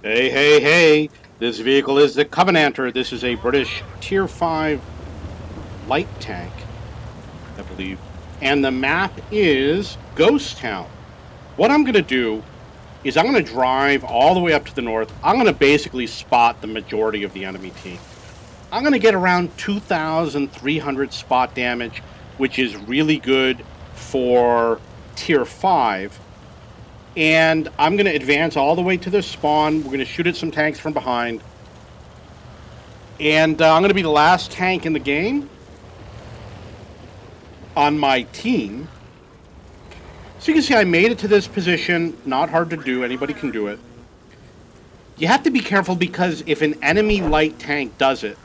Hey, hey, hey! This vehicle is the Covenanter. This is a British Tier 5 light tank, I believe. And the map is Ghost Town. What I'm going to do is I'm going to drive all the way up to the north. I'm going to basically spot the majority of the enemy team. I'm going to get around 2,300 spot damage, which is really good for Tier 5. And I'm going to advance all the way to the spawn. We're going to shoot at some tanks from behind. And I'm going to be the last tank in the game on my team. So you can see I made it to this position. Not hard to do. Anybody can do it. You have to be careful because if an enemy light tank does it,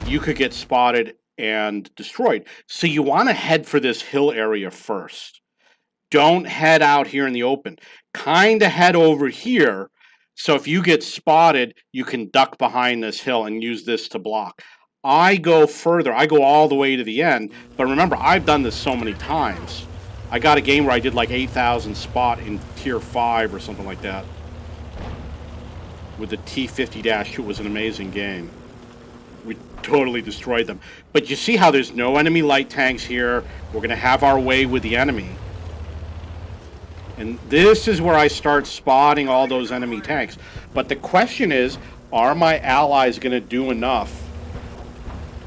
you could get spotted and destroyed. So you want to head for this hill area first. Don't head out here in the open. Kind of head over here. So if you get spotted, you can duck behind this hill and use this to block. I go further. I go all the way to the end. But remember, I've done this so many times. I got a game where I did like 8,000 spot in Tier 5 or something like that. With the T50-2, it was an amazing game. We totally destroyed them. But you see how there's no enemy light tanks here. We're going to have our way with the enemy. And this is where I start spotting all those enemy tanks. But the question is, are my allies going to do enough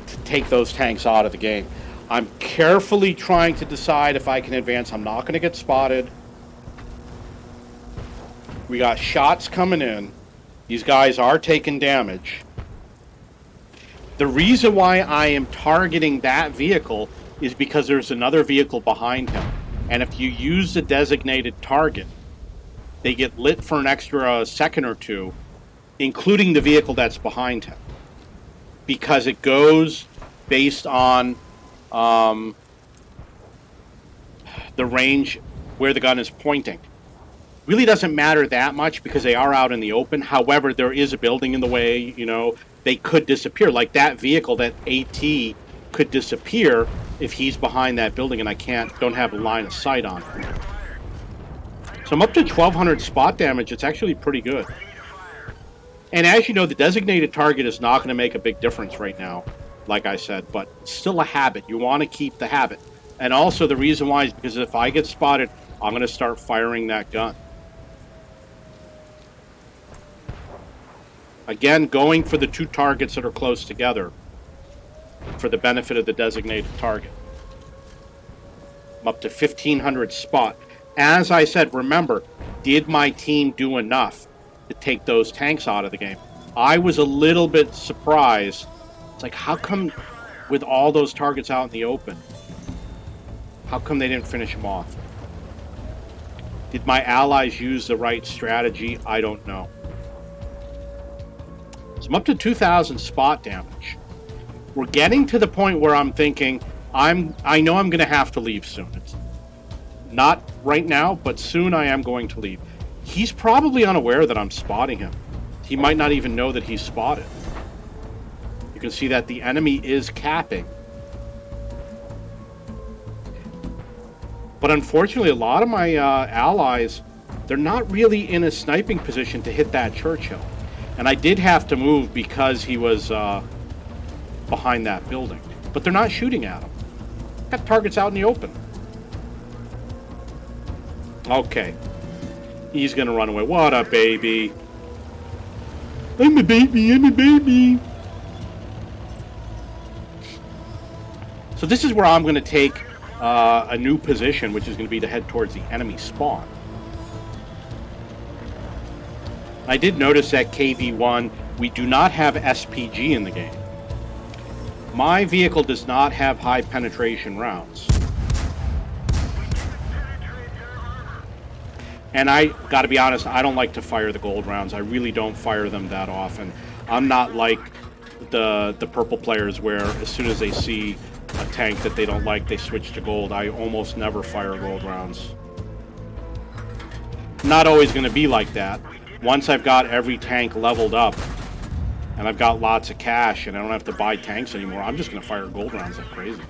to take those tanks out of the game? I'm carefully trying to decide if I can advance. I'm not going to get spotted. We got shots coming in. These guys are taking damage. The reason why I am targeting that vehicle is because there's another vehicle behind him. And if you use the designated target, they get lit for an extra second or two, including the vehicle that's behind him. Because it goes based on the range where the gun is pointing. Really doesn't matter that much because they are out in the open. However, there is a building in the way, you know, they could disappear. Like that vehicle, that AT, could disappear if he's behind that building and I don't have a line of sight on him. So I'm up to 1,200 spot damage. It's actually pretty good. And as you know, the designated target is not going to make a big difference right now, like I said, but it's still a habit. You want to keep the habit. And also the reason why is because if I get spotted, I'm going to start firing that gun. Again, going for the two targets that are close together for the benefit of the designated target. I'm up to 1,500 spot. As I said, remember, did my team do enough to take those tanks out of the game? I was a little bit surprised. It's like, how come with all those targets out in the open, how come they didn't finish them off? Did my allies use the right strategy? I don't know. So I'm up to 2,000 spot damage. We're getting to the point where I'm thinking, I know I'm going to have to leave soon. It's not right now, but soon I am going to leave. He's probably unaware that I'm spotting him. He might not even know that he's spotted. You can see that the enemy is capping. But unfortunately, a lot of my allies, they're not really in a sniping position to hit that Churchill. And I did have to move because he was behind that building. But they're not shooting at him. Got targets out in the open. Okay. He's going to run away. What a baby. I'm a baby, I'm a baby. So this is where I'm going to take a new position, which is going to be to head towards the enemy spawn. I did notice that KV1, we do not have SPG in the game. My vehicle does not have high penetration rounds. And I got to be honest, I don't like to fire the gold rounds. I really don't fire them that often. I'm not like the purple players where as soon as they see a tank that they don't like, they switch to gold. I almost never fire gold rounds. Not always going to be like that. Once I've got every tank leveled up and I've got lots of cash and I don't have to buy tanks anymore, I'm just going to fire gold rounds like crazy.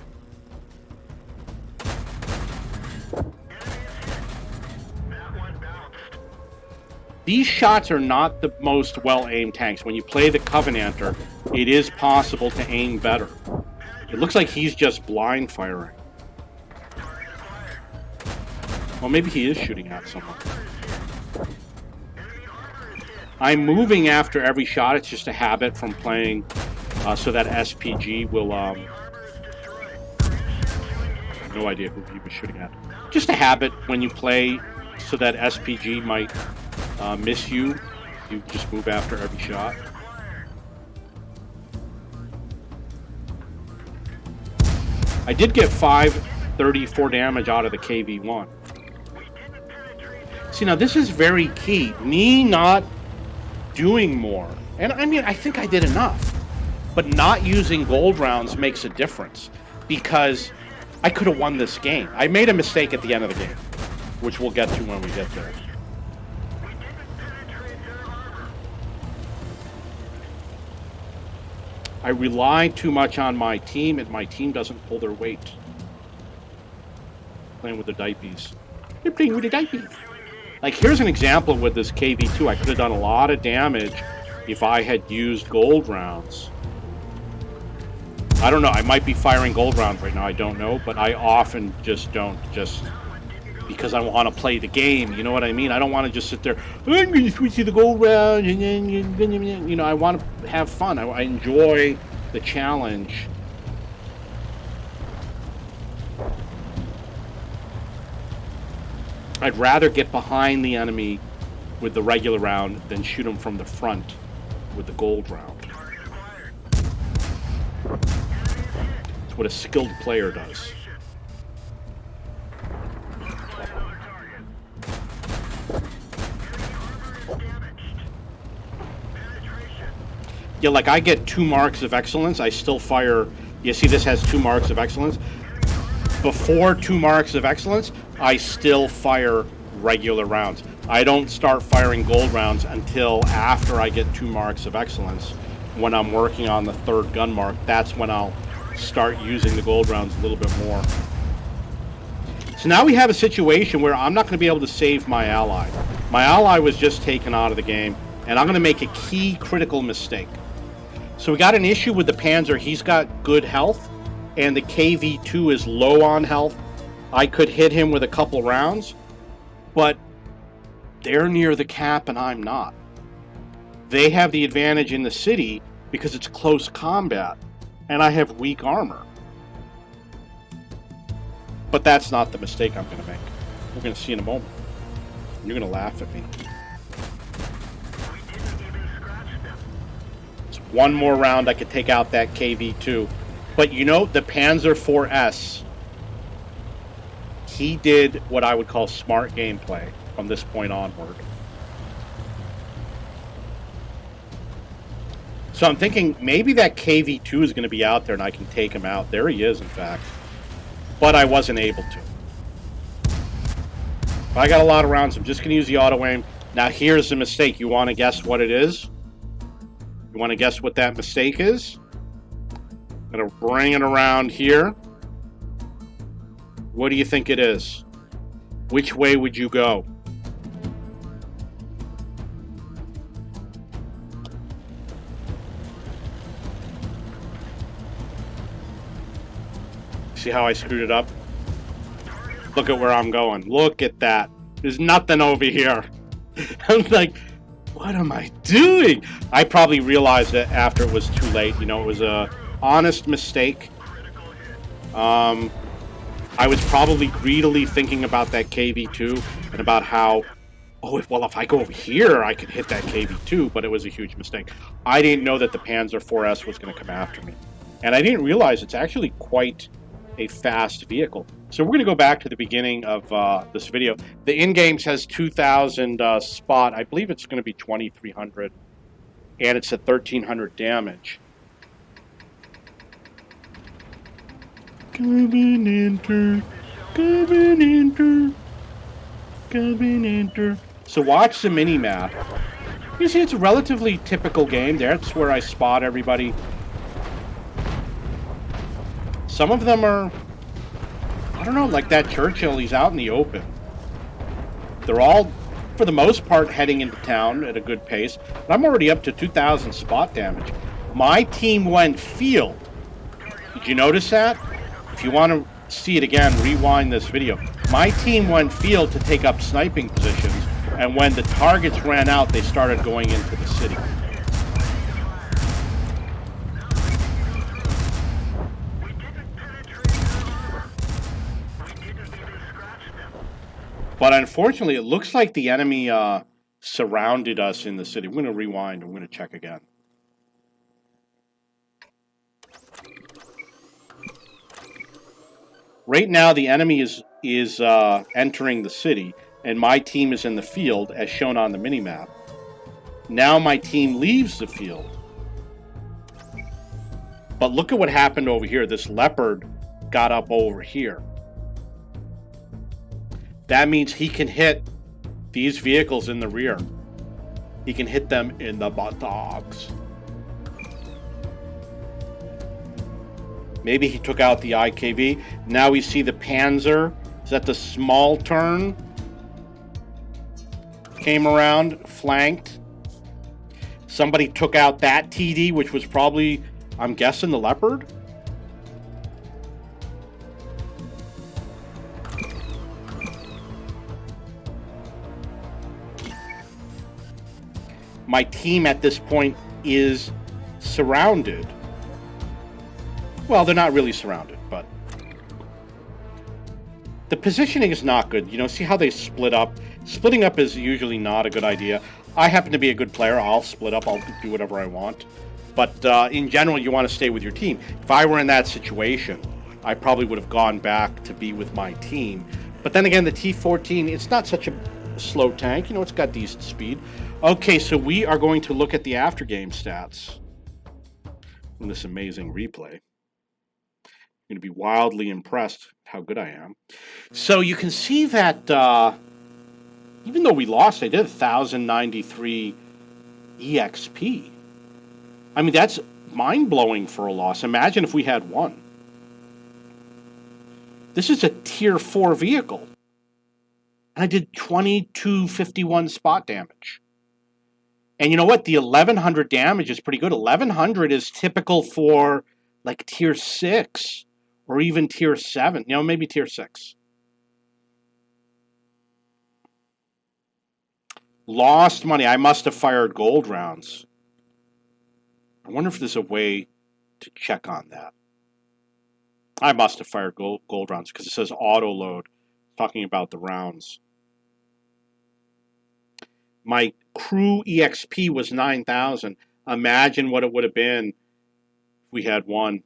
these shots are not the most well-aimed tanks. When you play the Covenanter, it is possible to aim better. It looks like he's just blind firing. Well, maybe he is shooting at someone. I'm moving after every shot. It's just a habit from playing so that SPG will... no idea who he was shooting at. Just a habit when you play so that SPG might miss you. You just move after every shot. I did get 534 damage out of the KV-1. See, now this is very key. Me not doing more. And I mean, I think I did enough. But not using gold rounds makes a difference. Because I could have won this game. I made a mistake at the end of the game. Which we'll get to when we get there. I rely too much on my team, and my team doesn't pull their weight. Playing with the diapies. They're playing with the diapies. Like, here's an example with this KV-2. I could have done a lot of damage if I had used gold rounds. I don't know. I might be firing gold rounds right now. I don't know. But I often just don't. Just because I want to play the game. You know what I mean? I don't want to just sit there, oh, I'm going to switch to the gold round. And then, you know, I want to have fun. I enjoy the challenge. I'd rather get behind the enemy with the regular round than shoot them from the front with the gold round. It's what a skilled player does. Yeah, like I get 2 marks of excellence. I still fire. You see, this has 2 marks of excellence. Before 2 marks of excellence, I still fire regular rounds. I don't start firing gold rounds until after I get 2 marks of excellence. When I'm working on the 3rd gun mark, that's when I'll start using the gold rounds a little bit more. So now we have a situation where I'm not going to be able to save my ally. My ally was just taken out of the game, and I'm going to make a key critical mistake. So we got an issue with the Panzer. He's got good health, and the KV-2 is low on health. I could hit him with a couple rounds, but they're near the cap and I'm not. They have the advantage in the city because it's close combat, and I have weak armor. But that's not the mistake I'm going to make. We're going to see in a moment. You're going to laugh at me. It's one more round I could take out that KV-2. But you know, the Panzer IVS, he did what I would call smart gameplay from this point onward. So I'm thinking maybe that KV-2 is going to be out there and I can take him out. There he is, in fact. But I wasn't able to. But I got a lot of rounds. I'm just going to use the auto aim. Now here's the mistake. You want to guess what it is? You want to guess what that mistake is? I'm going to bring it around here. What do you think it is? Which way would you go? See how I screwed it up? Look at where I'm going. Look at that. There's nothing over here. I'm like, what am I doing? I probably realized it after it was too late. You know, it was a honest mistake. I was probably greedily thinking about that KV-2 and about how, oh, well, if I go over here, I could hit that KV-2, but it was a huge mistake. I didn't know that the Panzer IVS was going to come after me. And I didn't realize it's actually quite a fast vehicle. So we're going to go back to the beginning of this video. The in-game says 2,000 spot. I believe it's going to be 2,300, and it's at 1,300 damage. Covenanter, Covenanter, Covenanter. So watch the mini-map. You see, it's a relatively typical game. That's where I spot everybody. Some of them are, I don't know, like that Churchill, he's out in the open. They're all for the most part, heading into town at a good pace. But I'm already up to 2,000 spot damage. My team went field. Did you notice that? If you want to see it again, rewind this video. My team went field to take up sniping positions, and when the targets ran out, they started going into the city. But unfortunately, it looks like the enemy surrounded us in the city. We're going to rewind. I'm going to check again. Right now, the enemy is entering the city, and my team is in the field, as shown on the minimap. Now my team leaves the field. But look at what happened over here. This leopard got up over here. That means he can hit these vehicles in the rear. He can hit them in the buttocks. Maybe he took out the IKV. Now we see the Panzer. Is that the small turn? Came around, flanked. Somebody took out that TD, which was probably, I'm guessing, the Leopard. My team at this point is surrounded. Well, they're not really surrounded, but the positioning is not good. You know, see how they split up? Splitting up is usually not a good idea. I happen to be a good player. I'll split up. I'll do whatever I want. But in general, you want to stay with your team. If I were in that situation, I probably would have gone back to be with my team. But then again, the T-14, it's not such a slow tank. You know, it's got decent speed. Okay, so we are going to look at the after-game stats in this amazing replay. You're going to be wildly impressed how good I am. So you can see that even though we lost, I did 1,093 EXP. I mean, that's mind-blowing for a loss. Imagine if we had won. This is a Tier 4 vehicle. And I did 2251 spot damage. And you know what? The 1,100 damage is pretty good. 1,100 is typical for like Tier 6 or even Tier 7. You know, maybe Tier 6. Lost money. I must have fired gold rounds. I wonder if there's a way to check on that. I must have fired gold rounds because it says auto load, talking about the rounds. My crew EXP was 9,000. Imagine what it would have been if we had won.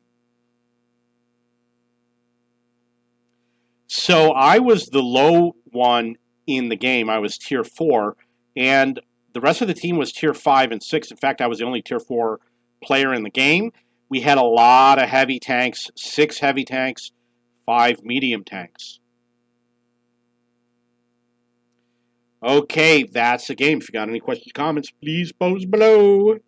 So I was the low one in the game. I was Tier 4, and the rest of the team was Tier 5 and 6. In fact, I was the only Tier 4 player in the game. We had a lot of heavy tanks, 6 heavy tanks, 5 medium tanks. Okay, that's the game. If you got any questions, comments, please post below.